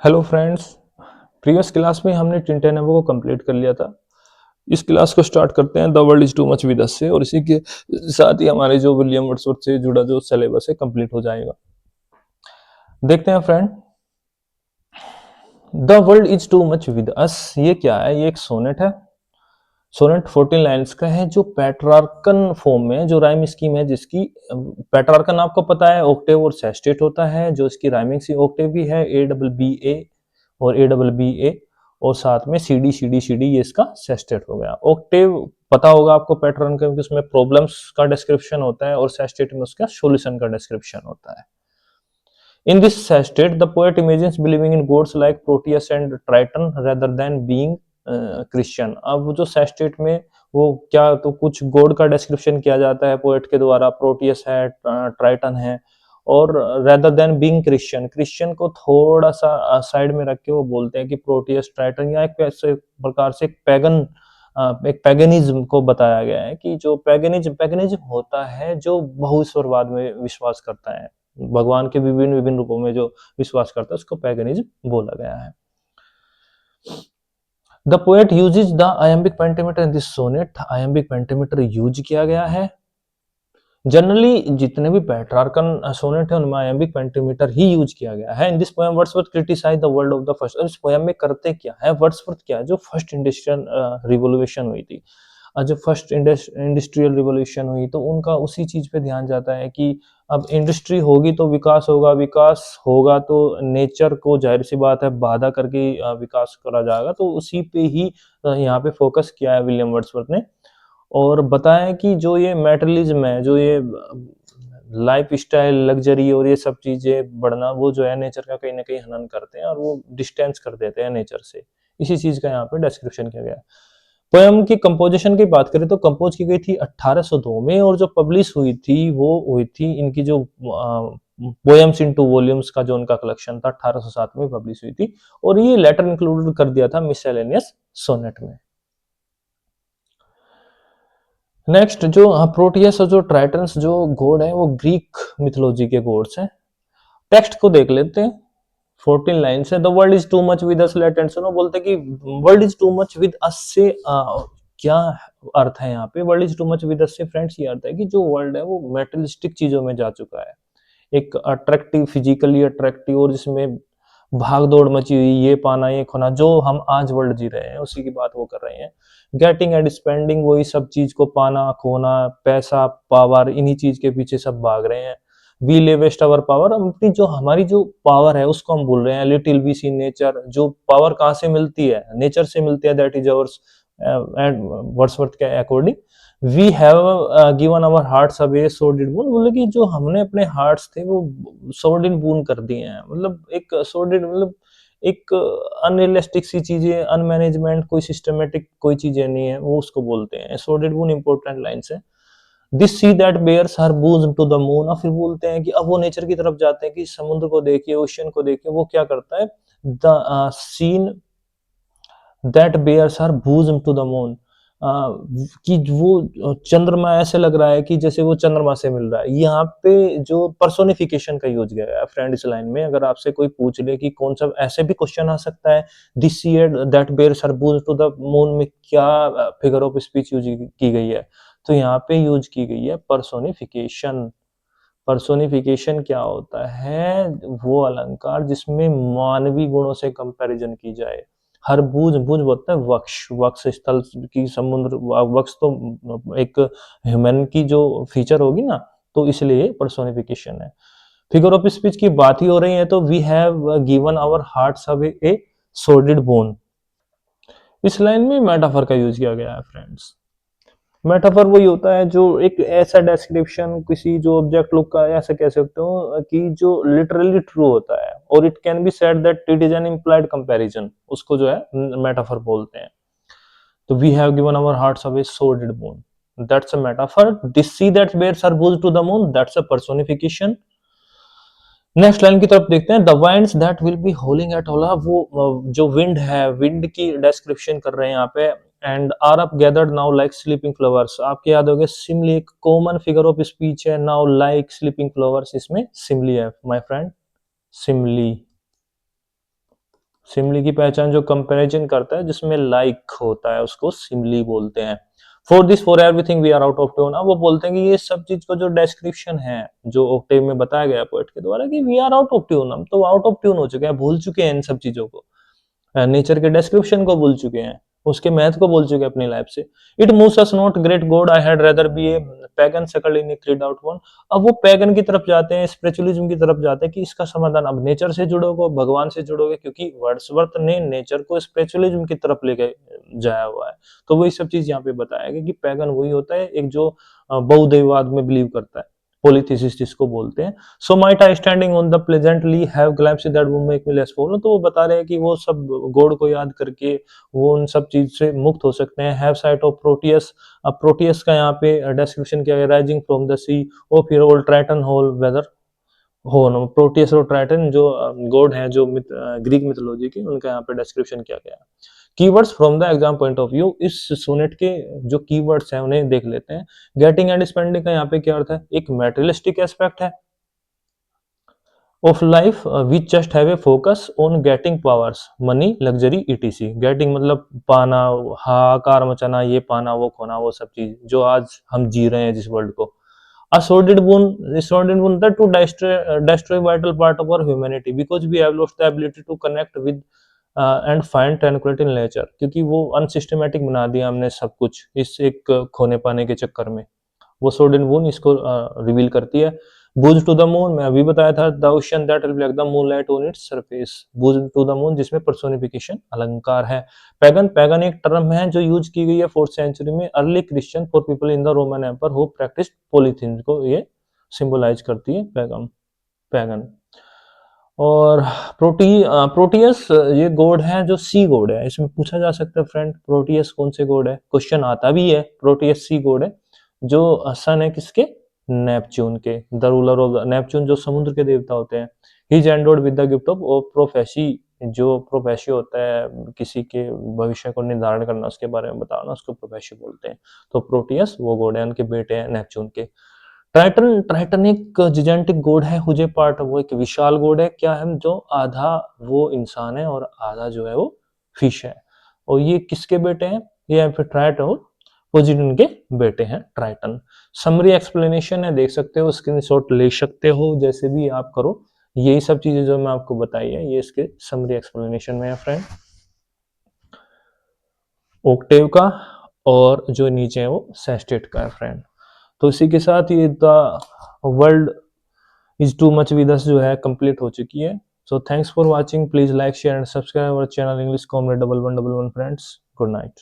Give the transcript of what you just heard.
Hello friends. Previous class में हमने टिनटेनेवो को कंप्लीट कर लिया था। इस क्लास को स्टार्ट करते हैं the world is too much with us से, और इसी के साथ ही हमारे जो विलियम वर्ड्सवर्थ से जुड़ा जो सिलेबस है कंप्लीट हो जाएगा। देखते हैं friend, the world is too much with अस ये क्या है? ये एक सोनेट है। सोनेट 14 लाइन्स का है जो पेट्रार्कन फॉर्म में, जो राइम स्कीम है जिसकी पेट्रार्कन आपको पता है ऑक्टेव और सेस्टेट होता है, जो इसकी राइमिंग सी ऑक्टेव भी है ए डबल बी ए और ए डबल बी ए, और साथ में C D C D C D, ये इसका सेस्टेट हो गया। ऑक्टेव पता होगा आपको पैटर्न का, क्योंकि उसमें प्रॉब्लम्स का डिस्क्रिप्शन होता है और सेस्टेट में उसका सॉल्यूशन का डिस्क्रिप्शन होता है। In this state, the poet imagines believing in gods like Proteus and Triton rather than being Christian. अब वो जो सेस्टेट में वो क्या, तो कुछ गॉड का डिस्क्रिप्शन किया जाता है पोएट के द्वारा, प्रोटियस है, ट्राइटन है, और rather than being Christian, Christian को थोड़ा सा साइड में रख के वो बोलते हैं कि प्रोटियस ट्राइटन, या एक ऐसे प्रकार से एक पैगनिज्म को बताया गया है कि जो पैगनिज्म होता है जो बहुईश्वरवाद में विश्वास करता है, भगवान के विभिन्न विभिन्न रूपों में जो विश्वास करता है उसको पैगनिज्म बोला गया है। The poet uses the iambic pentameter in this sonnet. Iambic pentameter use किया गया है। जनरली जितने भी पेट्रार्कन सोनेट है उनमें आयम्बिक पेंटामीटर ही यूज किया गया है। In this poem Wordsworth criticise the world of the first. और इस पोएम में करते क्या है वर्ड्सवर्थ? क्या है, जो फर्स्ट इंडस्ट्रियल रिवोल्यूशन हुई थी, जब फर्स्ट इंडस्ट्रियल रिवोल्यूशन हुई तो उनका उसी चीज पे ध्यान जाता है कि अब इंडस्ट्री होगी तो विकास होगा, विकास होगा तो नेचर को जाहिर सी बात है बाधा करके विकास करा जाएगा, तो उसी पे ही यहाँ पे फोकस किया है विलियम वर्ड्सवर्थ ने, और बताया कि जो ये मेटरलिज्म है, जो ये लाइफ स्टाइल लग्जरी और ये सब चीजें बढ़ना, वो जो है नेचर का कहीं ना कहीं हनन करते हैं और वो डिस्टेंस कर देते हैं नेचर से। इसी चीज का यहाँ पे डिस्क्रिप्शन किया गया है। पोएम की कंपोजिशन की बात करें तो कंपोज की गई थी 1802 में, और जो पब्लिश हुई थी वो हुई थी इनकी जो पोएम्स इनटू वॉल्यूम्स का जो उनका कलेक्शन था 1807 में पब्लिश हुई थी, और ये लेटर इंक्लूडेड कर दिया था मिसलेनियस सोनेट में। नेक्स्ट, जो प्रोटियस और जो ट्राइटन्स जो गॉड है वो ग्रीक मिथोलॉजी के गॉड्स हैं। टेक्स्ट को देख लेते हैं। 14 लाइन से, the world is too much with us, late and soon. बोलते कि world is too much with us से क्या अर्थ है यहाँ पे? World is too much with us से फ्रेंड्स ये अर्थ है कि जो वर्ल्ड है वो मेटलिस्टिक चीजों में जा चुका है, एक अट्रैक्टिव, फिजिकली अट्रैक्टिव, और जिसमें भाग दौड़ मची हुई, ये पाना ये खोना, जो हम आज वर्ल्ड जी रहे हैं उसी की बात वो कर रहे हैं। गेटिंग एंड स्पेंडिंग, वही सब चीज को पाना खोना, पैसा पावर, इन्हीं चीज के पीछे सब भाग रहे हैं। वी ले वेस्ट अवर पावर, अपनी जो हमारी जो पावर है उसको हम भूल रहे हैं। लिटिल वी सी नेचर, जो पावर कहाँ से मिलती है? नेचर से मिलती है, that is ours. And Wordsworth के according, we have given our hearts away sordid boon, बोले कि जो हमने अपने हार्ट्स थे वो सोर्डेड बून कर दिए हैं। मतलब एक सोर्डेड मतलब एक अनरियलिस्टिक सी चीजें, अनमैनेजमेंट, कोई सिस्टमेटिक कोई चीजें नहीं है, वो उसको बोलते हैं सोर्डेड बून। इंपॉर्टेंट लाइन है this sea that bares her bosom to the moon. और फिर बोलते हैं कि अब वो नेचर की तरफ जाते हैं कि समुद्र को देखिए, ओशियन को देखिए, वो क्या करता है? The sea that bares her bosom to the moon, कि वो चंद्रमा ऐसे लग रहा है कि जैसे वो चंद्रमा से मिल रहा है। यहाँ पे जो पर्सोनिफिकेशन का यूज गया है फ्रेंड इस लाइन में। अगर आपसे कोई पूछ ले कि कौन सा, ऐसे भी क्वेश्चन आ सकता है, this sea that bares her bosom to the moon में क्या फिगर ऑफ स्पीच यूज की गई है? तो यहाँ पे यूज की गई है पर्सोनिफिकेशन। पर्सोनिफिकेशन क्या होता है? वो अलंकार जिसमें मानवीय गुणों से कंपैरिजन की जाए। हर बूझ बूझ बोलते हैं वक्ष, वक्ष स्थल की समुद्र, वक्ष तो एक ह्यूमन की जो फीचर होगी ना, तो इसलिए पर्सोनिफिकेशन है। फिगर ऑफ स्पीच की बात ही हो रही है तो we have given our hearts away a sordid boon. इस लाइन में मेटाफर का यूज किया गया है फ्रेंड्स। मेटाफर वही होता है जो एक ऐसा डिस्क्रिप्शन किसी जो ऑब्जेक्ट लुक का, ऐसा कह सकते हो कि जो लिटरली ट्रू होता है, और it can be said that it is an implied comparison, उसको जो है मेटाफर बोलते हैं। तो we have given our hearts away sordid moon, that's a metaphor. This sea that bares her bosom to the moon, that's a personification. Next line की तरफ देखते हैं। The winds that will be howling at all, वो जो wind है, wind की description कर रहे हैं यहाँ पे। And are up gathered now like sleeping flowers, आपके याद होंगे सिमली एक कॉमन फिगर ऑफ स्पीच है। नाउ लाइक स्लीपिंग फ्लावर्स, इसमें सिमली है माय फ्रेंड, सिमली। सिमिली की पहचान जो कंपैरिजन करता है जिसमें लाइक होता है उसको सिमिली बोलते हैं। For this for everything we are out of tune. अब वो बोलते हैं कि ये सब चीज को जो डेस्क्रिप्शन है जो ऑक्टेव में बताया गया पोएट के द्वारा कि we are out of tune, हम तो आउट ऑफ ट्यून हो चुके हैं, भूल चुके हैं इन सब चीजों को, नेचर के डिस्क्रिप्शन को भूल चुके हैं, उसके महत्व को भूल चुके हैं अपनी लाइफ से। It moves us not great God I had rather B A pagan सकल इन ए क्रीड आउट वन। अब वो पैगन की तरफ जाते हैं, स्पिरिचुअलिज्म की तरफ जाते हैं कि इसका समाधान अब नेचर से जुड़ोगे, भगवान से जुड़ोगे, क्योंकि वर्ड्सवर्थ ने नेचर को स्पिरिचुअलिज्म की तरफ लेके जाया हुआ है। तो वही सब चीज यहाँ पे बताया गया कि पैगन वही होता है एक जो बहुदेववाद में बिलीव करता है, पोलिथिसिस्ट जिसको बोलते हैं। So might I standing on the pleasantly have glimpse that would make me less forlorn. तो वो बता रहे हैं कि वो सब गॉड को याद करके वो उन सब चीज से मुक्त हो सकते हैं। Have sight of Proteus. अब प्रोटियस का यहाँ पे डिस्क्रिप्शन किया गया, rising from the sea of your old Triton whole वेदर हो नो। प्रोटियस और ट्राइटन जो गॉड हैं जो ग्रीक मिथोलॉजी के, उनका यहाँ पे डिस्क्रिप्शन किया गया है। Keywords from the exam point of view, इस सोनेट के जो कीवर्ड्स हैं उन्हें देख लेते हैं। गेटिंग एंड स्पेंडिंग का यहाँ पे क्या अर्थ है, एक मेटेरियलिस्टिक एस्पेक्ट है of life which just have a focus on getting powers money luxury etc. Getting मतलब पाना, हाहाकार मचाना, ये पाना वो खोना, वो सब चीज जो आज हम जी रहे हैं जिस वर्ल्ड को। A sordid wound that to destroy vital part of our humanity because we have lost the ability to connect with and find tranquility in nature। क्योंकि वो अनसिस्टमेटिक बना दिया हमने सब कुछ इस एक खोने पाने के चक्कर में। वो सोर्डिन वून इसको रिवील करती है। बूज टू द मून, मैं अभी बताया था, the ocean that reflect the moonlight on its surface. Bosom to the moon जिसमें पर्सोनिफिकेशन अलंकार है। पैगन, पैगन एक टर्म है जो यूज की गई है 4th सेंचुरी में early Christian for people in the Roman empire who practise polytheism को ये सिंबलाइज करती है पैगन, पैगन। और प्रोटियस ये गॉड है जो सी गॉड है। इसमें पूछा जा सकता है फ्रेंड प्रोटियस कौन से गॉड है, क्वेश्चन आता भी है। प्रोटियस सी गॉड है जो सन है किसके, नेपच्यून के, द रूलर ऑफ नेपच्यून जो समुद्र के देवता होते हैं। He is endowed with the gift of prophecy, जो प्रोफेसी होता है किसी के भविष्य को निर्धारण करना, उसके बारे में बताना, उसको प्रोफेसी बोलते हैं। तो प्रोटियस वो गॉड है, उनके बेटे हैं नेपच्यून के। ट्राइटन, ट्राइटन एक जिजेंटिक गॉड है, हुजे पार्ट, वो एक विशाल गॉड है। क्या है, जो आधा वो इंसान है और आधा जो है वो फिश है। और ये किसके बेटे हैं, ये फिर ट्राइटन और पोजिडन के बेटे हैं ट्राइटन। समरी एक्सप्लेनेशन है, देख सकते हो, स्क्रीनशॉट ले सकते हो, जैसे भी आप करो। यही सब चीजें जो मैं आपको बताई है ये इसके समरी एक्सप्लेनेशन में है फ्रेंड, ऑक्टेव का, और जो नीचे है वो सेस्टेट का है फ्रेंड। तो इसी के साथ ये the world is too much with अस जो है कंप्लीट हो चुकी है। So thanks for watching, please like share and subscribe our channel English comrade 1111 friends. Good night.